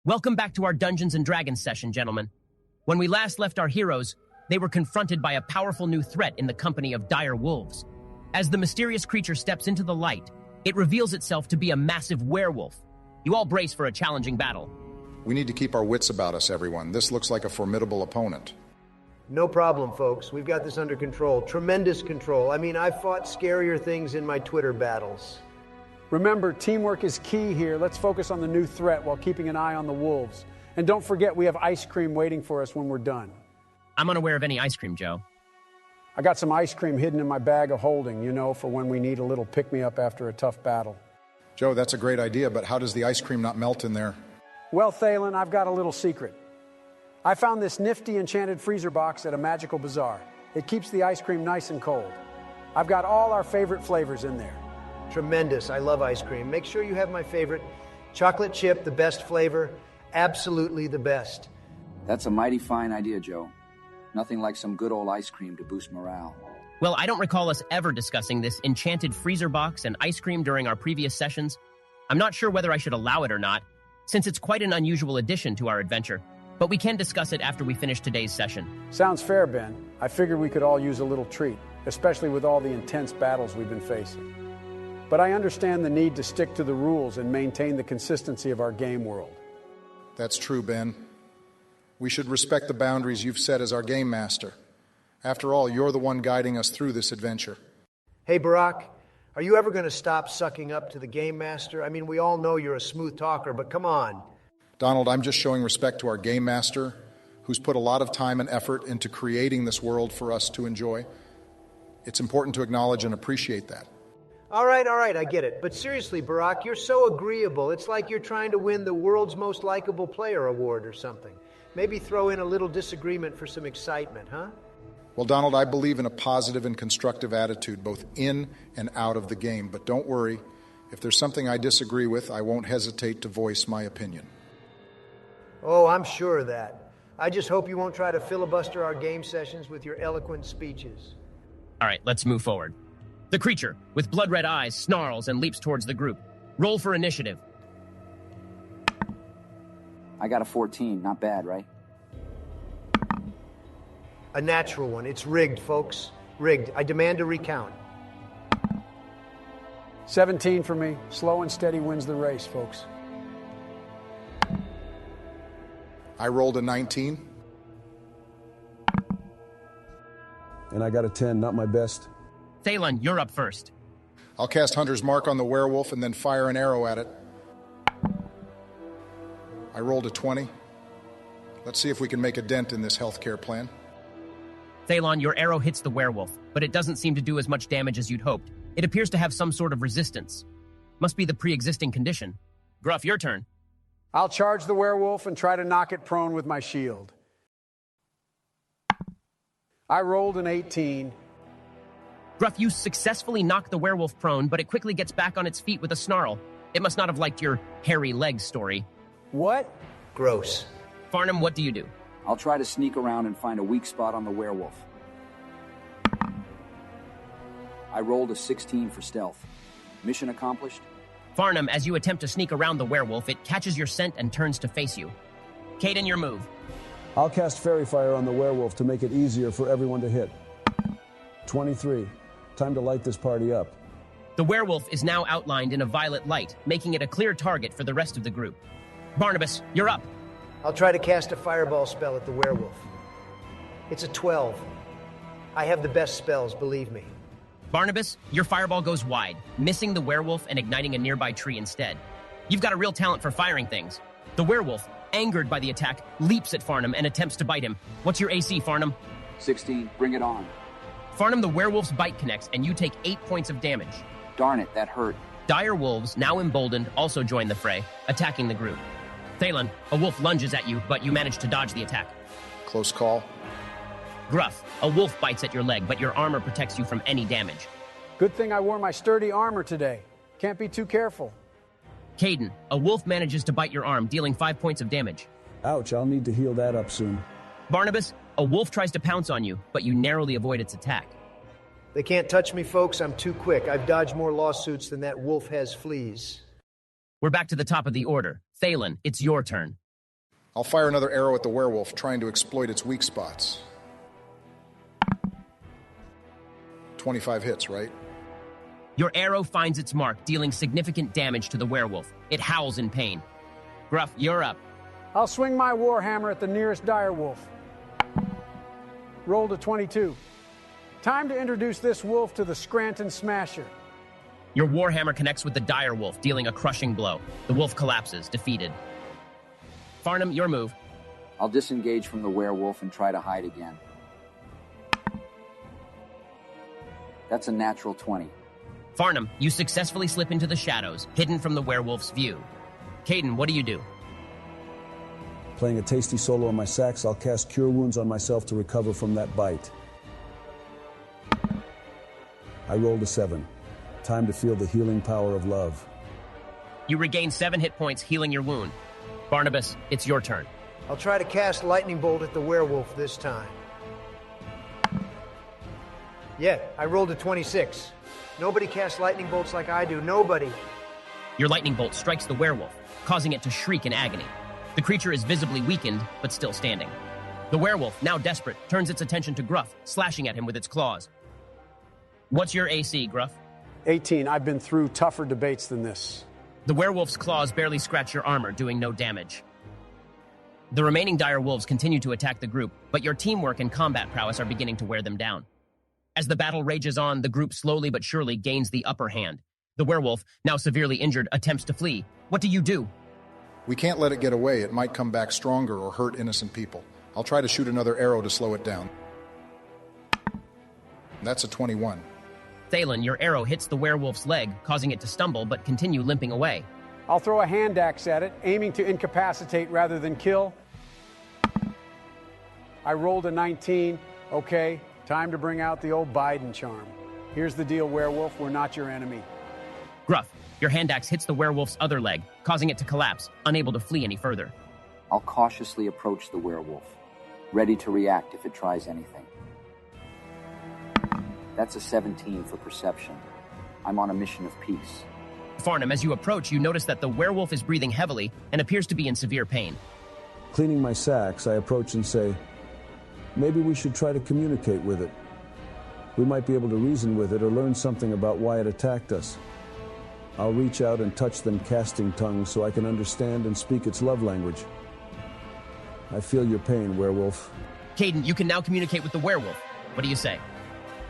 Welcome back to our Dungeons and Dragons session, gentlemen. When we last left our heroes, they were confronted by a powerful new threat in the company of dire wolves. As the mysterious creature steps into the light, it reveals itself to be a massive werewolf. You all brace for a challenging battle. We need to keep our wits about us, everyone. This looks like a formidable opponent. No problem, folks. We've got this under control. Tremendous control. I mean, I've fought scarier things in my Twitter battles. Remember, teamwork is key here. Let's focus on the new threat while keeping an eye on the wolves. And don't forget, we have ice cream waiting for us when we're done. I'm unaware of any ice cream, Joe. I got some ice cream hidden in my bag of holding, for when we need a little pick-me-up after a tough battle. Joe, that's a great idea, but how does the ice cream not melt in there? Well, Thalen, I've got a little secret. I found this nifty enchanted freezer box at a magical bazaar. It keeps the ice cream nice and cold. I've got all our favorite flavors in there. Tremendous. I love ice cream. Make sure you have my favorite. Chocolate chip, the best flavor. Absolutely the best. That's a mighty fine idea, Joe. Nothing like some good old ice cream to boost morale. Well, I don't recall us ever discussing this enchanted freezer box and ice cream during our previous sessions. I'm not sure whether I should allow it or not, since it's quite an unusual addition to our adventure. But we can discuss it after we finish today's session. Sounds fair, Ben. I figured we could all use a little treat, especially with all the intense battles we've been facing. But I understand the need to stick to the rules and maintain the consistency of our game world. That's true, Ben. We should respect the boundaries you've set as our game master. After all, you're the one guiding us through this adventure. Hey, Barack, are you ever going to stop sucking up to the game master? I mean, we all know you're a smooth talker, but come on. Donald, I'm just showing respect to our game master, who's put a lot of time and effort into creating this world for us to enjoy. It's important to acknowledge and appreciate that. All right, I get it. But seriously, Barack, you're so agreeable. It's like you're trying to win the world's most likable player award or something. Maybe throw in a little disagreement for some excitement, huh? Well, Donald, I believe in a positive and constructive attitude, both in and out of the game. But don't worry, if there's something I disagree with, I won't hesitate to voice my opinion. Oh, I'm sure of that. I just hope you won't try to filibuster our game sessions with your eloquent speeches. All right, let's move forward. The creature, with blood-red eyes, snarls and leaps towards the group. Roll for initiative. I got a 14. Not bad, right? A natural one. It's rigged, folks. Rigged. I demand a recount. 17 for me. Slow and steady wins the race, folks. I rolled a 19. And I got a 10, not my best. Thalen, you're up first. I'll cast Hunter's Mark on the werewolf and then fire an arrow at it. I rolled a 20. Let's see if we can make a dent in this healthcare plan. Thalen, your arrow hits the werewolf, but it doesn't seem to do as much damage as you'd hoped. It appears to have some sort of resistance. Must be the pre-existing condition. Gruff, your turn. I'll charge the werewolf and try to knock it prone with my shield. I rolled an 18. Gruff, you successfully knock the werewolf prone, but it quickly gets back on its feet with a snarl. It must not have liked your hairy legs story. What? Gross. Farnham, what do you do? I'll try to sneak around and find a weak spot on the werewolf. I rolled a 16 for stealth. Mission accomplished? Farnham, as you attempt to sneak around the werewolf, it catches your scent and turns to face you. Caden, your move. I'll cast Fairy Fire on the werewolf to make it easier for everyone to hit. 23. Time to light this party up. The werewolf is now outlined in a violet light, making it a clear target for the rest of the group. Barnabas, you're up. I'll try to cast a fireball spell at the werewolf. It's a 12. I have the best spells, believe me. Barnabas, your fireball goes wide, missing the werewolf and igniting a nearby tree instead. You've got a real talent for firing things. The werewolf, angered by the attack, leaps at Farnham and attempts to bite him. What's your AC, Farnham? 16. Bring it on. Farnham, the werewolf's bite connects, and you take 8 points of damage. Darn it, that hurt. Dire wolves, now emboldened, also join the fray, attacking the group. Thalen, a wolf lunges at you, but you manage to dodge the attack. Close call. Gruff, a wolf bites at your leg, but your armor protects you from any damage. Good thing I wore my sturdy armor today. Can't be too careful. Caden, a wolf manages to bite your arm, dealing 5 points of damage. Ouch, I'll need to heal that up soon. Barnabas, a wolf tries to pounce on you, but you narrowly avoid its attack. They can't touch me, folks. I'm too quick. I've dodged more lawsuits than that wolf has fleas. We're back to the top of the order. Thalen, it's your turn. I'll fire another arrow at the werewolf, trying to exploit its weak spots. 25 hits, right? Your arrow finds its mark, dealing significant damage to the werewolf. It howls in pain. Gruff, you're up. I'll swing my warhammer at the nearest direwolf. Rolled a 22. Time to introduce this wolf to the Scranton Smasher. Your warhammer connects with the dire wolf, dealing a crushing blow. The wolf collapses, defeated. Farnham, your move. I'll disengage from the werewolf and try to hide again. That's a natural 20. Farnham, you successfully slip into the shadows, hidden from the werewolf's view. Caden, what do you do? Playing a tasty solo on my sax, I'll cast Cure Wounds on myself to recover from that bite. I rolled a 7. Time to feel the healing power of love. You regain 7 hit points, healing your wound. Barnabas, it's your turn. I'll try to cast Lightning Bolt at the werewolf this time. Yeah, I rolled a 26. Nobody casts lightning bolts like I do. Nobody. Your lightning bolt strikes the werewolf, causing it to shriek in agony. The creature is visibly weakened, but still standing. The werewolf, now desperate, turns its attention to Gruff, slashing at him with its claws. What's your AC, Gruff? 18. I've been through tougher debates than this. The werewolf's claws barely scratch your armor, doing no damage. The remaining dire wolves continue to attack the group, but your teamwork and combat prowess are beginning to wear them down. As the battle rages on, the group slowly but surely gains the upper hand. The werewolf, now severely injured, attempts to flee. What do you do? We can't let it get away. It might come back stronger or hurt innocent people. I'll try to shoot another arrow to slow it down. That's a 21. Thalen, your arrow hits the werewolf's leg, causing it to stumble but continue limping away. I'll throw a hand axe at it, aiming to incapacitate rather than kill. I rolled a 19. Okay, time to bring out the old Biden charm. Here's the deal, werewolf. We're not your enemy. Gruff, your hand axe hits the werewolf's other leg, causing it to collapse, unable to flee any further. I'll cautiously approach the werewolf, ready to react if it tries anything. That's a 17 for perception. I'm on a mission of peace. Farnham, as you approach, you notice that the werewolf is breathing heavily and appears to be in severe pain. Cleaning my sax, I approach and say, maybe we should try to communicate with it. We might be able to reason with it or learn something about why it attacked us. I'll reach out and touch them casting tongues so I can understand and speak its love language. I feel your pain, werewolf. Caden, you can now communicate with the werewolf. What do you say?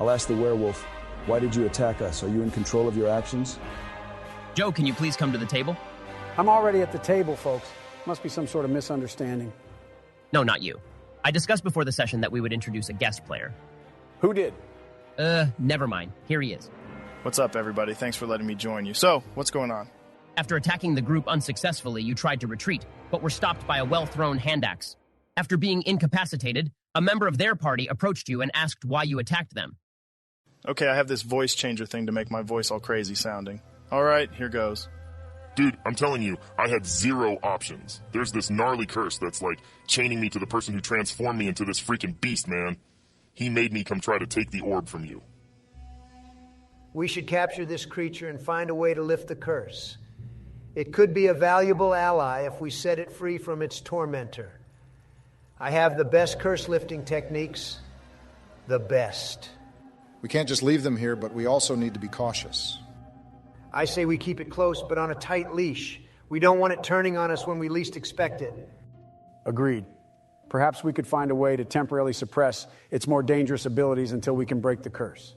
I'll ask the werewolf, why did you attack us? Are you in control of your actions? Joe, can you please come to the table? I'm already at the table, folks. Must be some sort of misunderstanding. No, not you. I discussed before the session that we would introduce a guest player. Who did? Never mind. Here he is. What's up, everybody? Thanks for letting me join you. So, what's going on? After attacking the group unsuccessfully, you tried to retreat, but were stopped by a well-thrown hand axe. After being incapacitated, a member of their party approached you and asked why you attacked them. Okay, I have this voice changer thing to make my voice all crazy sounding. All right, here goes. Dude, I'm telling you, I had 0 options. There's this gnarly curse that's like chaining me to the person who transformed me into this freaking beast, man. He made me come try to take the orb from you. We should capture this creature and find a way to lift the curse. It could be a valuable ally if we set it free from its tormentor. I have the best curse-lifting techniques. The best. We can't just leave them here, but we also need to be cautious. I say we keep it close, but on a tight leash. We don't want it turning on us when we least expect it. Agreed. Perhaps we could find a way to temporarily suppress its more dangerous abilities until we can break the curse.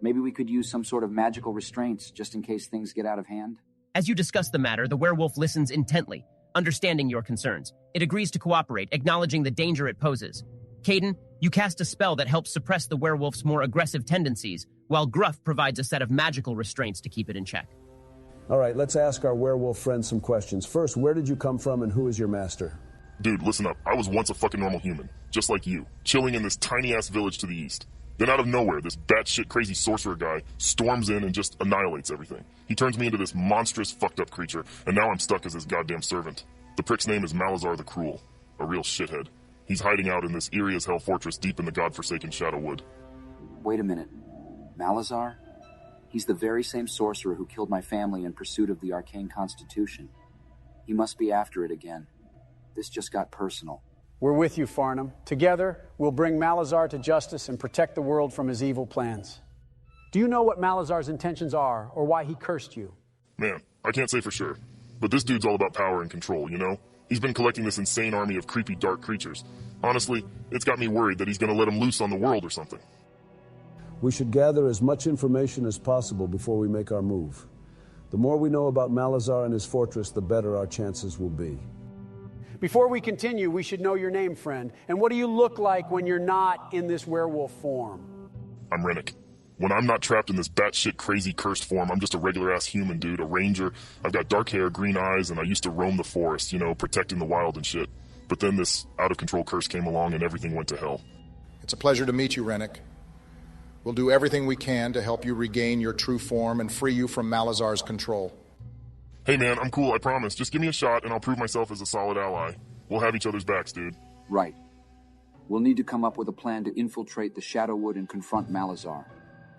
Maybe we could use some sort of magical restraints just in case things get out of hand. As you discuss the matter, the werewolf listens intently, understanding your concerns. It agrees to cooperate, acknowledging the danger it poses. Caden, you cast a spell that helps suppress the werewolf's more aggressive tendencies, while Gruff provides a set of magical restraints to keep it in check. All right, let's ask our werewolf friend some questions. First, where did you come from and who is your master? Dude, listen up. I was once a fucking normal human, just like you, chilling in this tiny-ass village to the east. Then out of nowhere, this batshit crazy sorcerer guy storms in and just annihilates everything. He turns me into this monstrous, fucked-up creature, and now I'm stuck as his goddamn servant. The prick's name is Malazar the Cruel, a real shithead. He's hiding out in this eerie-as-hell fortress deep in the godforsaken Shadowwood. Wait a minute. Malazar? He's the very same sorcerer who killed my family in pursuit of the arcane constitution. He must be after it again. This just got personal. We're with you, Farnham. Together, we'll bring Malazar to justice and protect the world from his evil plans. Do you know what Malazar's intentions are, or why he cursed you? Man, I can't say for sure. But this dude's all about power and control, you know? He's been collecting this insane army of creepy, dark creatures. Honestly, it's got me worried that he's gonna let him loose on the world or something. We should gather as much information as possible before we make our move. The more we know about Malazar and his fortress, the better our chances will be. Before we continue, we should know your name, friend. And what do you look like when you're not in this werewolf form? I'm Rennick. When I'm not trapped in this batshit crazy cursed form, I'm just a regular-ass human, dude, a ranger. I've got dark hair, green eyes, and I used to roam the forest, you know, protecting the wild and shit. But then this out-of-control curse came along and everything went to hell. It's a pleasure to meet you, Rennick. We'll do everything we can to help you regain your true form and free you from Malazar's control. Hey man, I'm cool, I promise. Just give me a shot and I'll prove myself as a solid ally. We'll have each other's backs, dude. Right. We'll need to come up with a plan to infiltrate the Shadowwood and confront Malazar.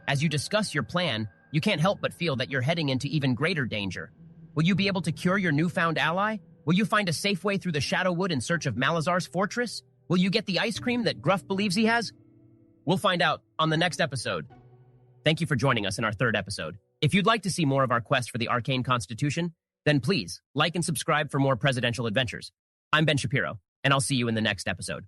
As you discuss your plan, you can't help but feel that you're heading into even greater danger. Will you be able to cure your newfound ally? Will you find a safe way through the Shadowwood in search of Malazar's fortress? Will you get the ice cream that Gruff believes he has? We'll find out on the next episode. Thank you for joining us in our third episode. If you'd like to see more of our quest for the Arcane Constitution, then please like and subscribe for more presidential adventures. I'm Ben Shapiro, and I'll see you in the next episode.